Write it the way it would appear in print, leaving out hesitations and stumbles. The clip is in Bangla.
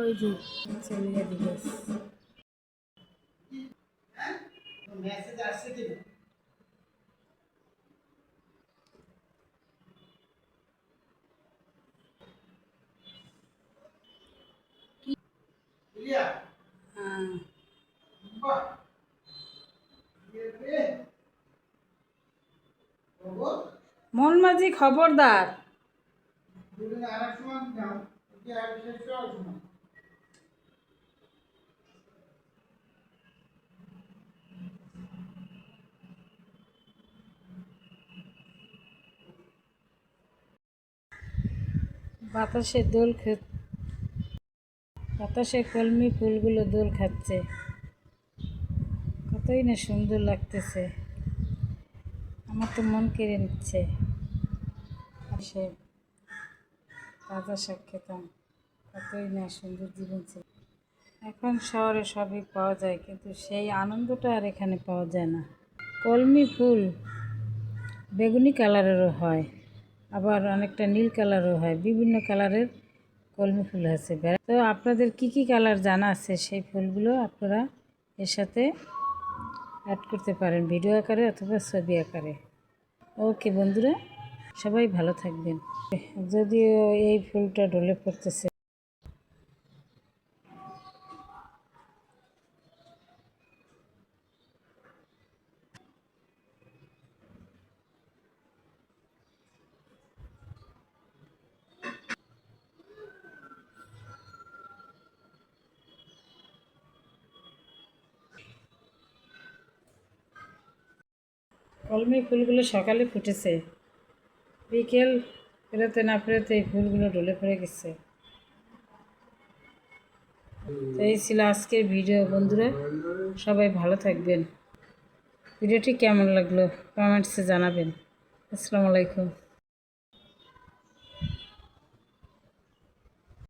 ওই যে চলিয়ে দিবে মেসেজ আসছে কিনা ইলিয়া হ্যাঁ বাহ ये বাবা মন মাঝি খবরদার দুদিন আরেক সময় যাও কি আর শেষ করার সময় বাতাসে দোল বাতাসে কলমি ফুলগুলো দোল খাচ্ছে, কতই না সুন্দর লাগতেছে। আমার তো মন কেড়ে নিচ্ছে। সে তাজা শাক খেতাম, কতই না সুন্দর জীবন ছিল। এখন শহরে সবই পাওয়া যায়, কিন্তু সেই আনন্দটা আর এখানে পাওয়া যায় না। কলমি ফুল বেগুনি কালারেরও হয়, আবার অনেকটা নীল কালারও হয়, বিভিন্ন কালারের কলমি ফুল আছে। তো আপনাদের কি কি কালার জানা আছে সেই ফুলগুলো আপনারা এর সাথে অ্যাড করতে পারেন, ভিডিও আকারে অথবা ছবি আকারে। ওকে বন্ধুরা, সবাই ভালো থাকবেন। যদিও এই ফুলটা ঢলে পড়তেছে। কলমি ফুলগুলো সকালে ফুটেছে, বিকেল পেরোতে না পেরোতে এই ফুলগুলো ঢলে পড়ে গেছে। তো এই ছিল আজকের ভিডিও বন্ধুরা, সবাই ভালো থাকবেন। ভিডিওটি কেমন লাগলো কমেন্টসে জানাবেন। আসসালামু আলাইকুম।